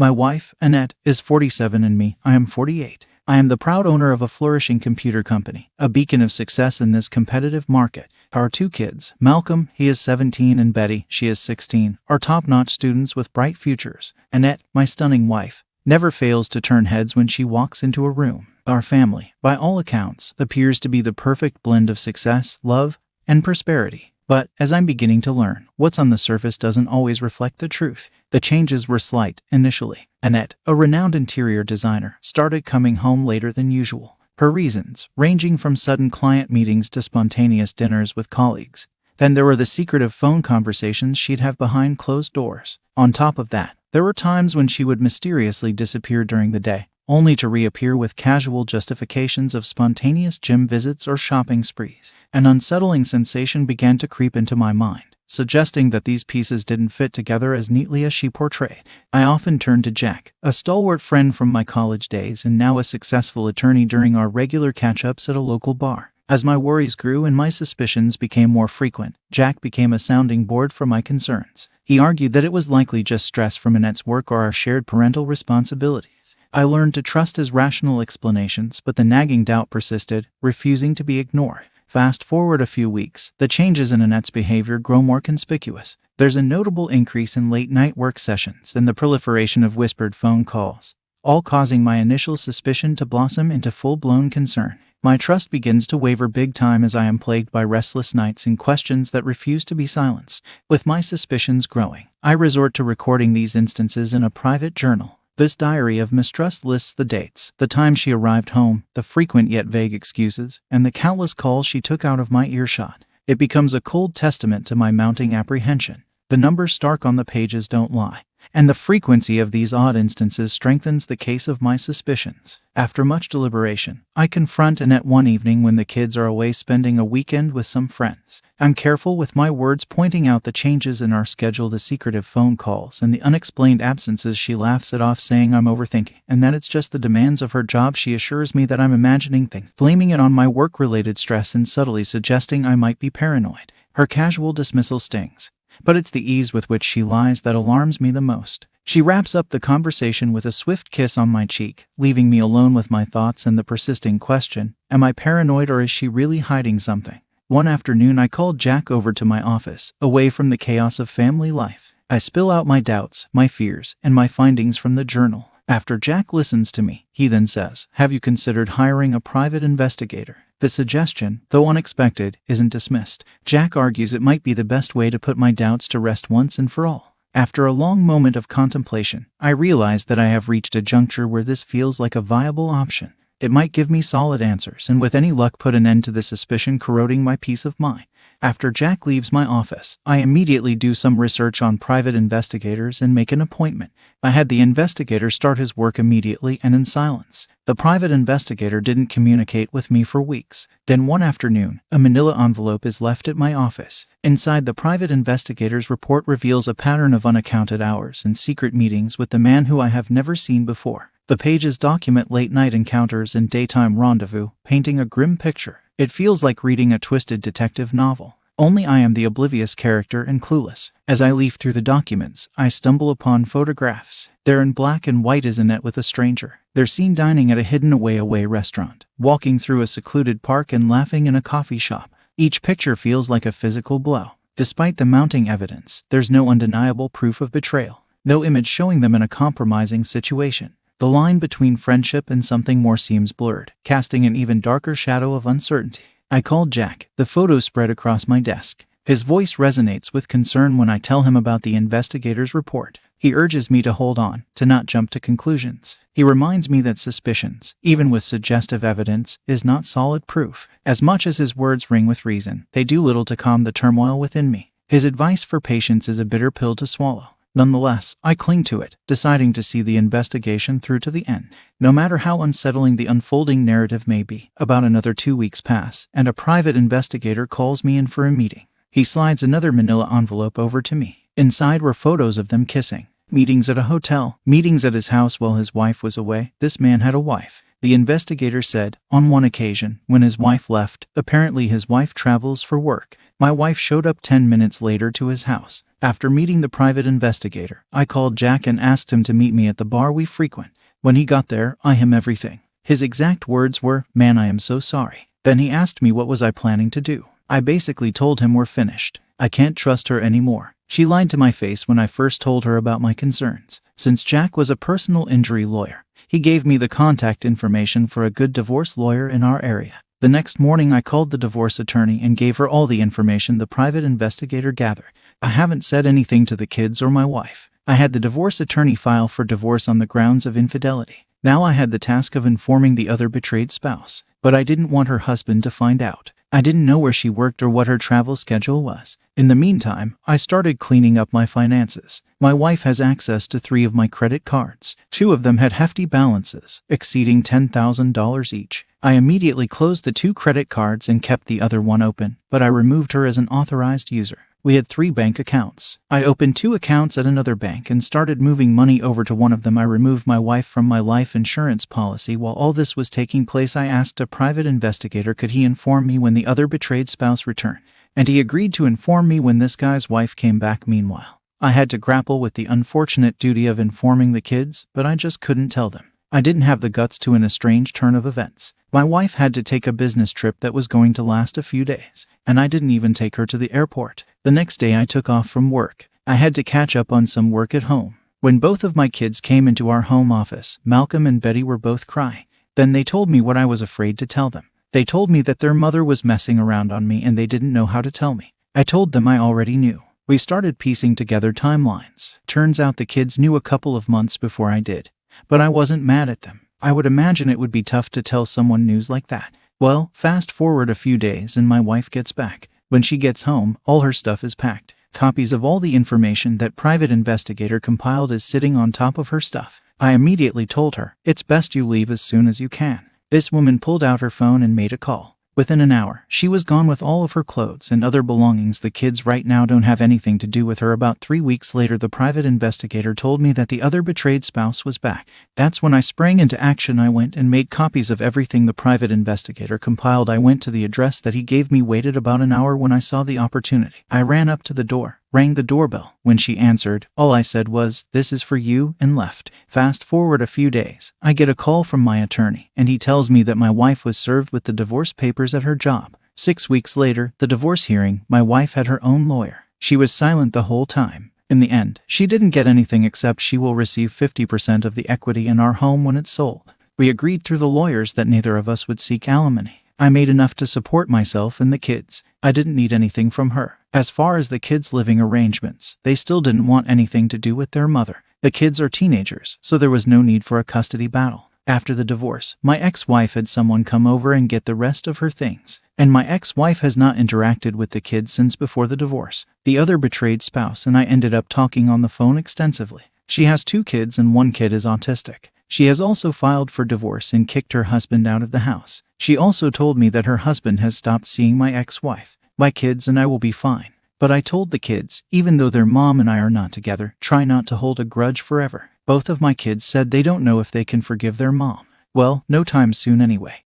My wife, Annette, is 47 and me, I am 48. I am the proud owner of a flourishing computer company, a beacon of success in this competitive market. Our two kids, Malcolm, he is 17, and Betty, she is 16, are top-notch students with bright futures. Annette, my stunning wife, never fails to turn heads when she walks into a room. Our family, by all accounts, appears to be the perfect blend of success, love, and prosperity. But, as I'm beginning to learn, what's on the surface doesn't always reflect the truth. The changes were slight, initially. Annette, a renowned interior designer, started coming home later than usual. Her reasons, ranging from sudden client meetings to spontaneous dinners with colleagues. Then there were the secretive phone conversations she'd have behind closed doors. On top of that, there were times when she would mysteriously disappear during the day, only to reappear with casual justifications of spontaneous gym visits or shopping sprees. An unsettling sensation began to creep into my mind, suggesting that these pieces didn't fit together as neatly as she portrayed. I often turned to Jack, a stalwart friend from my college days and now a successful attorney, during our regular catch-ups at a local bar. As my worries grew and my suspicions became more frequent, Jack became a sounding board for my concerns. He argued that it was likely just stress from Annette's work or our shared parental responsibilities. I learned to trust his rational explanations, but the nagging doubt persisted, refusing to be ignored. Fast forward a few weeks, the changes in Annette's behavior grow more conspicuous. There's a notable increase in late-night work sessions and the proliferation of whispered phone calls, all causing my initial suspicion to blossom into full-blown concern. My trust begins to waver big time as I am plagued by restless nights and questions that refuse to be silenced. With my suspicions growing, I resort to recording these instances in a private journal. This diary of mistrust lists the dates, the time she arrived home, the frequent yet vague excuses, and the countless calls she took out of my earshot. It becomes a cold testament to my mounting apprehension. The numbers stark on the pages don't lie, and the frequency of these odd instances strengthens the case of my suspicions. After much deliberation, I confront Annette one evening when the kids are away spending a weekend with some friends. I'm careful with my words, pointing out the changes in our schedule, the secretive phone calls, and the unexplained absences. She laughs it off, saying I'm overthinking, and that it's just the demands of her job. She assures me that I'm imagining things, blaming it on my work-related stress and subtly suggesting I might be paranoid. Her casual dismissal stings, but it's the ease with which she lies that alarms me the most. She wraps up the conversation with a swift kiss on my cheek, leaving me alone with my thoughts and the persisting question, am I paranoid or is she really hiding something? One afternoon I called Jack over to my office, away from the chaos of family life. I spill out my doubts, my fears, and my findings from the journal. After Jack listens to me, he then says, have you considered hiring a private investigator? The suggestion, though unexpected, isn't dismissed. Jack argues it might be the best way to put my doubts to rest once and for all. After a long moment of contemplation, I realize that I have reached a juncture where this feels like a viable option. It might give me solid answers and with any luck put an end to the suspicion corroding my peace of mind. After Jack leaves my office, I immediately do some research on private investigators and make an appointment. I had the investigator start his work immediately and in silence. The private investigator didn't communicate with me for weeks. Then one afternoon, a manila envelope is left at my office. Inside, the private investigator's report reveals a pattern of unaccounted hours and secret meetings with the man who I have never seen before. The pages document late-night encounters and daytime rendezvous, painting a grim picture. It feels like reading a twisted detective novel. Only I am the oblivious character and clueless. As I leaf through the documents, I stumble upon photographs. They're in black and white as Annette with a stranger. They're seen dining at a hidden away restaurant, walking through a secluded park, and laughing in a coffee shop. Each picture feels like a physical blow. Despite the mounting evidence, there's no undeniable proof of betrayal. No image showing them in a compromising situation. The line between friendship and something more seems blurred, casting an even darker shadow of uncertainty. I called Jack. The photos spread across my desk. His voice resonates with concern when I tell him about the investigator's report. He urges me to hold on, to not jump to conclusions. He reminds me that suspicions, even with suggestive evidence, is not solid proof. As much as his words ring with reason, they do little to calm the turmoil within me. His advice for patience is a bitter pill to swallow. Nonetheless, I cling to it, deciding to see the investigation through to the end. No matter how unsettling the unfolding narrative may be, about another 2 weeks pass, and a private investigator calls me in for a meeting. He slides another manila envelope over to me. Inside were photos of them kissing. Meetings at a hotel, meetings at his house while his wife was away. This man had a wife. The investigator said, on one occasion, when his wife left, apparently his wife travels for work, my wife showed up 10 minutes later to his house. After meeting the private investigator, I called Jack and asked him to meet me at the bar we frequent. When he got there, I him everything. His exact words were, "Man, I am so sorry." Then he asked me what was I planning to do. I basically told him we're finished. I can't trust her anymore. She lied to my face when I first told her about my concerns. Since Jack was a personal injury lawyer, he gave me the contact information for a good divorce lawyer in our area. The next morning I called the divorce attorney and gave her all the information the private investigator gathered. I haven't said anything to the kids or my wife. I had the divorce attorney file for divorce on the grounds of infidelity. Now I had the task of informing the other betrayed spouse, but I didn't want her husband to find out. I didn't know where she worked or what her travel schedule was. In the meantime, I started cleaning up my finances. My wife has access to 3 of my credit cards. 2 of them had hefty balances, exceeding $10,000 each. I immediately closed the 2 credit cards and kept the other one open, but I removed her as an authorized user. We had 3 bank accounts. I opened 2 accounts at another bank and started moving money over to one of them. I removed my wife from my life insurance policy. While all this was taking place, I asked a private investigator could he inform me when the other betrayed spouse returned, and he agreed to inform me when this guy's wife came back. Meanwhile, I had to grapple with the unfortunate duty of informing the kids, but I just couldn't tell them. I didn't have the guts to in a strange turn of events. My wife had to take a business trip that was going to last a few days, and I didn't even take her to the airport. The next day I took off from work. I had to catch up on some work at home. When both of my kids came into our home office, Malcolm and Betty were both crying. Then they told me what I was afraid to tell them. They told me that their mother was messing around on me and they didn't know how to tell me. I told them I already knew. We started piecing together timelines. Turns out the kids knew a couple of months before I did. But I wasn't mad at them. I would imagine it would be tough to tell someone news like that. Well, fast forward a few days and my wife gets back. When she gets home, all her stuff is packed. Copies of all the information that private investigator compiled is sitting on top of her stuff. I immediately told her, "It's best you leave as soon as you can." This woman pulled out her phone and made a call. Within an hour, she was gone with all of her clothes and other belongings. The kids right now don't have anything to do with her. About 3 weeks later, the private investigator told me that the other betrayed spouse was back. That's when I sprang into action. I went and made copies of everything the private investigator compiled. I went to the address that he gave me, waited about an hour. When I saw the opportunity, I ran up to the door, rang the doorbell. When she answered, all I said was, "This is for you," and left. Fast forward a few days, I get a call from my attorney, and he tells me that my wife was served with the divorce papers at her job. 6 weeks later, the divorce hearing, my wife had her own lawyer. She was silent the whole time. In the end, she didn't get anything except she will receive 50% of the equity in our home when it's sold. We agreed through the lawyers that neither of us would seek alimony. I made enough to support myself and the kids. I didn't need anything from her. As far as the kids' living arrangements, they still didn't want anything to do with their mother. The kids are teenagers, so there was no need for a custody battle. After the divorce, my ex-wife had someone come over and get the rest of her things, and my ex-wife has not interacted with the kids since before the divorce. The other betrayed spouse and I ended up talking on the phone extensively. She has 2 kids and 1 kid is autistic. She has also filed for divorce and kicked her husband out of the house. She also told me that her husband has stopped seeing my ex-wife. My kids and I will be fine. But I told the kids, even though their mom and I are not together, try not to hold a grudge forever. Both of my kids said they don't know if they can forgive their mom. Well, no time soon anyway.